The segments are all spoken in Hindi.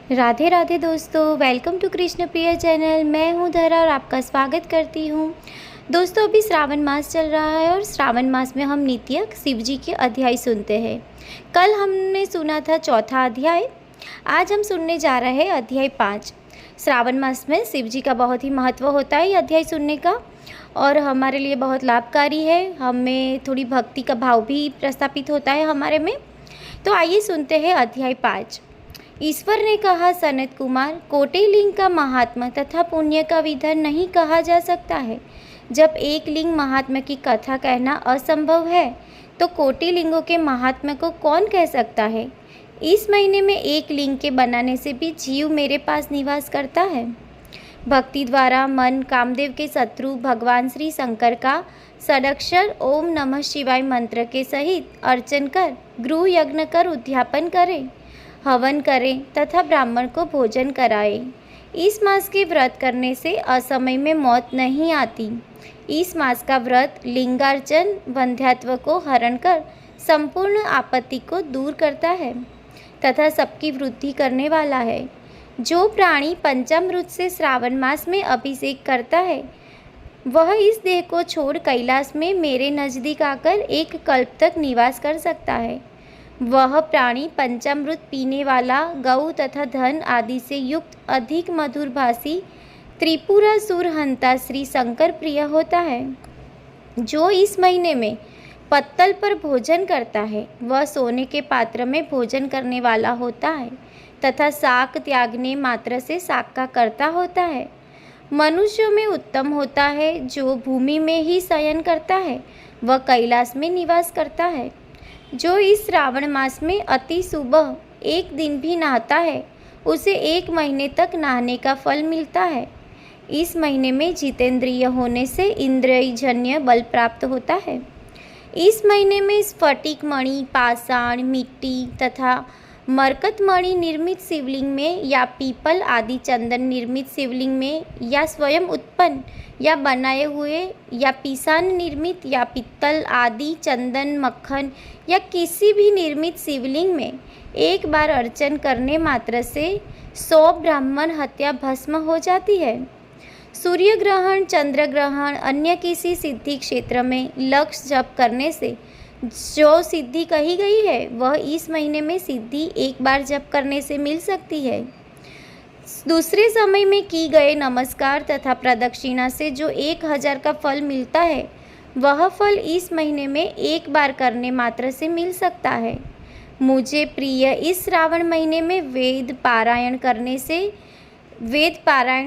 राधे राधे दोस्तों, वेलकम टू कृष्ण प्रिय चैनल। मैं हूँ धरा और आपका स्वागत करती हूँ। दोस्तों, अभी श्रावण मास चल रहा है और श्रावण मास में हम नित्य शिव जी के अध्याय सुनते हैं। कल हमने सुना था चौथा अध्याय। आज हम सुनने जा रहे हैं अध्याय 5। श्रावण मास में शिव जी का बहुत ही महत्व होता है ये अध्याय सुनने का और हमारे लिए बहुत लाभकारी है। हमें थोड़ी भक्ति का भाव भी प्रस्थापित होता है हमारे में। तो आइए सुनते हैं अध्याय 5। ईश्वर ने कहा, सनत कुमार, कोटि लिंग का महात्मा तथा पुण्य का विधान नहीं कहा जा सकता है। जब एक लिंग महात्मा की कथा कहना असंभव है तो कोटि लिंगों के महात्मा को कौन कह सकता है। इस महीने में एक लिंग के बनाने से भी जीव मेरे पास निवास करता है। भक्ति द्वारा मन कामदेव के शत्रु भगवान श्री शंकर का षडक्षर ओम नमः शिवाय मंत्र के सहित अर्चन कर, गृह यज्ञ कर उद्यापन करें, हवन करें तथा ब्राह्मण को भोजन कराएं। इस मास के व्रत करने से असमय में मौत नहीं आती। इस मास का व्रत लिंगार्चन वंध्यात्व को हरण कर संपूर्ण आपत्ति को दूर करता है तथा सबकी वृद्धि करने वाला है। जो प्राणी पंचामृत से श्रावण मास में अभिषेक करता है वह इस देह को छोड़ कैलाश में मेरे नज़दीक आकर एक कल्प तक निवास कर सकता है। वह प्राणी पंचामृत पीने वाला, गौ तथा धन आदि से युक्त अधिक मधुरभाषी त्रिपुरासुर हंता श्री शंकर प्रिय होता है। जो इस महीने में पत्तल पर भोजन करता है वह सोने के पात्र में भोजन करने वाला होता है तथा शाक त्यागने मात्र से शाक का कर्ता होता है। मनुष्यों में उत्तम होता है जो भूमि में ही शयन करता है वह कैलाश में निवास करता है। जो इस श्रावण मास में अति सुबह एक दिन भी नहाता है उसे एक महीने तक नहाने का फल मिलता है। इस महीने में जितेंद्रिय होने से इंद्रियजन्य बल प्राप्त होता है। इस महीने में स्फटिक मणि, पाषाण, मिट्टी तथा मरकत मणि निर्मित शिवलिंग में या पीपल आदि चंदन निर्मित शिवलिंग में या स्वयं उत्पन्न या बनाए हुए या पीसान निर्मित या पित्तल आदि चंदन मक्खन या किसी भी निर्मित शिवलिंग में एक बार अर्चन करने मात्र से 100 ब्राह्मण हत्या भस्म हो जाती है। सूर्य ग्रहण, चंद्र ग्रहण, अन्य किसी सिद्धि क्षेत्र में लक्ष्य जप करने से जो सिद्धि कही गई है वह इस महीने में सिद्धि एक बार जप करने से मिल सकती है। दूसरे समय में की गए नमस्कार तथा प्रदक्षिणा से जो 1000 का फल मिलता है वह फल इस महीने में एक बार करने मात्र से मिल सकता है। मुझे प्रिय इस श्रावण महीने में वेद पारायण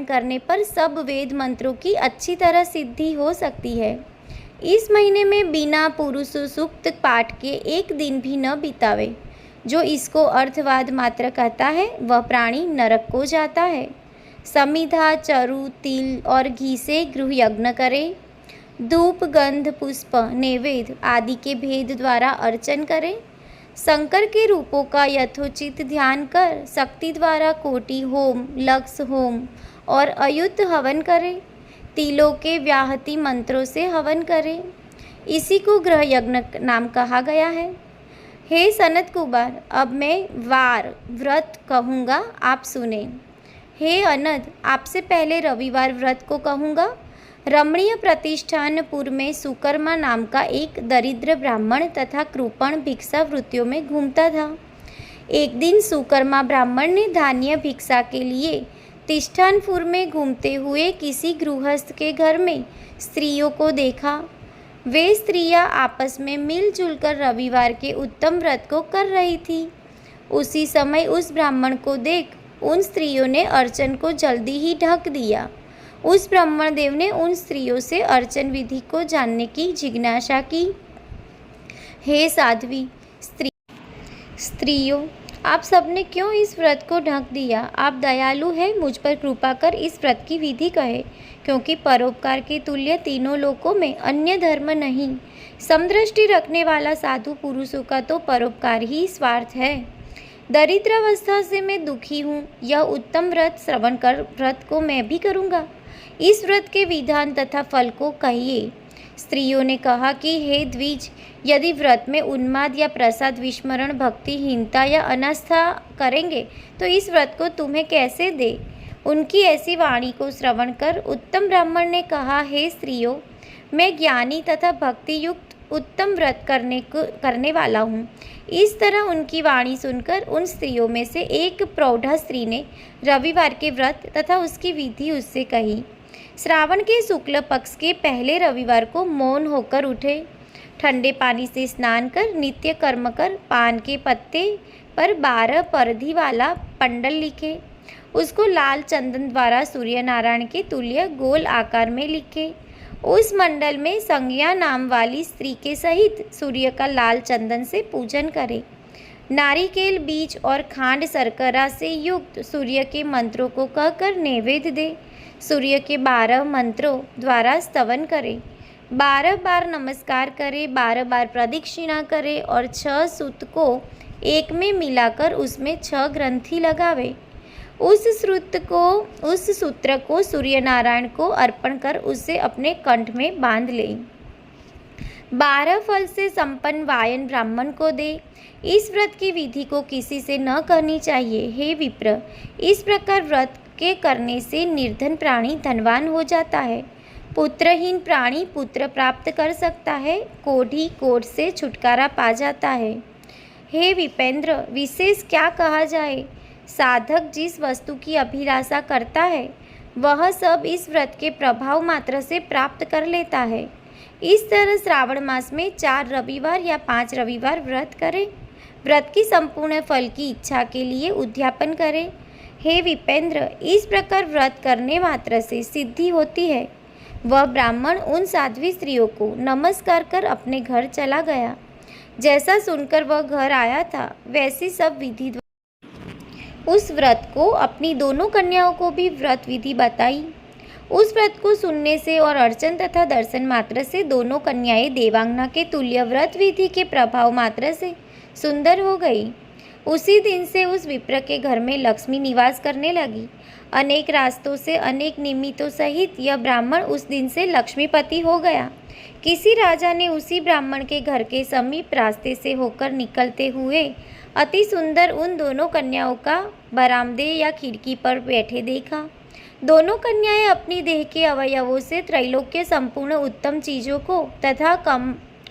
करने पर सब वेद मंत्रों की अच्छी तरह सिद्धि हो सकती है। इस महीने में बिना पुरुष सूक्त पाठ के एक दिन भी न बितावे। जो इसको अर्थवाद मात्र कहता है वह प्राणी नरक को जाता है। समिधा, चरु, तिल और घी से गृह यज्ञ करें। धूप, गंध, पुष्प, नैवेद्य आदि के भेद द्वारा अर्चन करें। शंकर के रूपों का यथोचित ध्यान कर शक्ति द्वारा कोटि होम, लक्ष होम और अयुत हवन करें। तिलों के व्याहति मंत्रों से हवन करें। इसी को गृह यज्ञ नाम कहा गया है। हे सनत कुमार, अब मैं वार व्रत कहूँगा, आप सुने। हे अनद, आपसे पहले रविवार व्रत को कहूँगा। रमणीय प्रतिष्ठानपुर में सुकर्मा नाम का एक दरिद्र ब्राह्मण तथा कृपण भिक्षा वृत्तियों में घूमता था। एक दिन सुकर्मा ब्राह्मण ने धान्य भिक्षा के लिए तिष्ठानपुर में घूमते हुए किसी गृहस्थ के घर में स्त्रियों को देखा। वे स्त्रियां आपस में मिलजुल कर रविवार के उत्तम व्रत को कर रही थी। उसी समय उस ब्राह्मण को देख उन स्त्रियों ने अर्चन को जल्दी ही ढक दिया। उस ब्राह्मण देव ने उन स्त्रियों से अर्चन विधि को जानने की जिज्ञासा की। हे साध्वी स्त्रियों, आप सबने क्यों इस व्रत को ढक दिया? आप दयालु हैं, मुझ पर कृपा कर इस व्रत की विधि कहे, क्योंकि परोपकार के तुल्य तीनों लोकों में अन्य धर्म नहीं। समदृष्टि रखने वाला साधु पुरुषों का तो परोपकार ही स्वार्थ है। दरिद्रावस्था से मैं दुखी हूँ। यह उत्तम व्रत श्रवण कर व्रत को मैं भी करूँगा। इस व्रत के विधान तथा फल को कहिए। स्त्रियों ने कहा कि हे द्विज, यदि व्रत में उन्माद या प्रसाद विस्मरण, भक्तिहीनता या अनास्था करेंगे तो इस व्रत को तुम्हें कैसे दे। उनकी ऐसी वाणी को श्रवण कर उत्तम ब्राह्मण ने कहा, हे स्त्रियों, मैं ज्ञानी तथा भक्ति युक्त उत्तम व्रत करने वाला हूँ। इस तरह उनकी वाणी सुनकर उन स्त्रियों में से एक प्रौढ़ा स्त्री ने रविवार के व्रत तथा उसकी विधि उससे कही। श्रावण के शुक्ल पक्ष के पहले रविवार को मौन होकर उठे, ठंडे पानी से स्नान कर, नित्य कर्म कर, पान के पत्ते पर 12 परधी वाला पंडल लिखे, उसको लाल चंदन द्वारा सूर्य नारायण के तुल्य गोल आकार में लिखे। उस मंडल में संज्ञा नाम वाली स्त्री के सहित सूर्य का लाल चंदन से पूजन करें। नारिकेल बीज और खांड शर्करा से युक्त सूर्य के मंत्रों को कहकर नैवेद्य दे। सूर्य के 12 मंत्रों द्वारा स्तवन करें, 12 बार नमस्कार करें, 12 बार प्रदक्षिणा करें और 6 सूत को एक में मिलाकर उसमें 6 ग्रंथि लगावे। उस सूत्र को सूर्य नारायण को अर्पण कर उसे अपने कंठ में बांध ले। 12 फल से संपन्न वायन ब्राह्मण को दे। इस व्रत की विधि को किसी से न करनी चाहिए। हे विप्र, इस प्रकार व्रत के करने से निर्धन प्राणी धनवान हो जाता है, पुत्रहीन प्राणी पुत्र प्राप्त कर सकता है, कोढ़ी कोढ़ से छुटकारा पा जाता है। हे विपेंद्र, विशेष क्या कहा जाए। साधक जिस वस्तु की अभिलाषा करता है वह सब इस व्रत के प्रभाव मात्र से प्राप्त कर लेता है। इस तरह श्रावण मास में 4 रविवार या 5 रविवार व्रत करें। व्रत की संपूर्ण फल की इच्छा के लिए उद्यापन करें। हे विपेंद्र, इस प्रकार व्रत करने मात्र से सिद्धि होती है। वह ब्राह्मण उन साध्वी स्त्रियों को नमस्कार कर अपने घर चला गया। जैसा सुनकर वह घर आया था वैसी सब विधि उस व्रत को अपनी दोनों कन्याओं को भी व्रत विधि बताई। उस व्रत को सुनने से और अर्चन तथा दर्शन मात्र से दोनों कन्याएं देवांगना के तुल्य व्रत विधि के प्रभाव मात्र से सुंदर हो गई। उसी दिन से उस विप्र के घर में लक्ष्मी निवास करने लगी। अनेक रास्तों से, अनेक निमित्तों सहित यह ब्राह्मण उस दिन से लक्ष्मीपति हो गया। किसी राजा ने उसी ब्राह्मण के घर के समीप रास्ते से होकर निकलते हुए अति सुंदर उन दोनों कन्याओं का बरामदे या खिड़की पर बैठे देखा। दोनों कन्याएं अपनी देह के अवयवों से त्रैलोक्य संपूर्ण उत्तम चीज़ों को तथा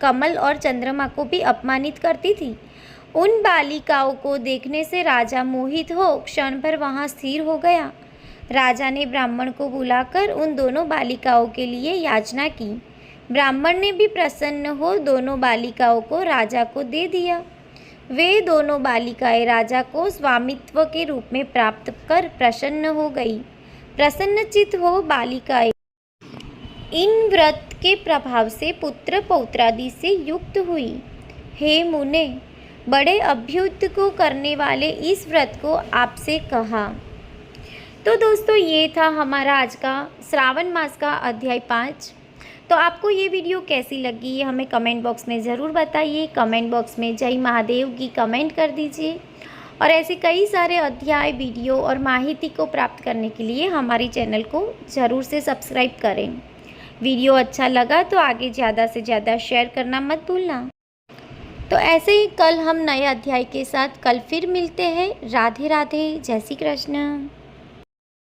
कमल और चंद्रमा को भी अपमानित करती थी। उन बालिकाओं को देखने से राजा मोहित हो क्षण भर वहां स्थिर हो गया। राजा ने ब्राह्मण को बुलाकर उन दोनों बालिकाओं के लिए याचना की। ब्राह्मण ने भी प्रसन्न हो दोनों बालिकाओं को राजा को दे दिया। वे दोनों बालिकाएं राजा को स्वामित्व के रूप में प्राप्त कर प्रसन्न हो गई। प्रसन्नचित हो बालिकाएं इन व्रत के प्रभाव से पुत्र पौत्रादि से युक्त हुई। हे मुने, बड़े अभ्युदय को करने वाले इस व्रत को आपसे कहा। तो दोस्तों, ये था हमारा आज का श्रावण मास का अध्याय 5। तो आपको ये वीडियो कैसी लगी ये हमें कमेंट बॉक्स में ज़रूर बताइए। कमेंट बॉक्स में जय महादेव की कमेंट कर दीजिए। और ऐसे कई सारे अध्याय, वीडियो और माहिती को प्राप्त करने के लिए हमारी चैनल को ज़रूर से सब्सक्राइब करें। वीडियो अच्छा लगा तो आगे ज़्यादा से ज़्यादा शेयर करना मत भूलना। तो ऐसे ही कल हम नए अध्याय के साथ कल फिर मिलते हैं। राधे राधे, जय श्री कृष्ण।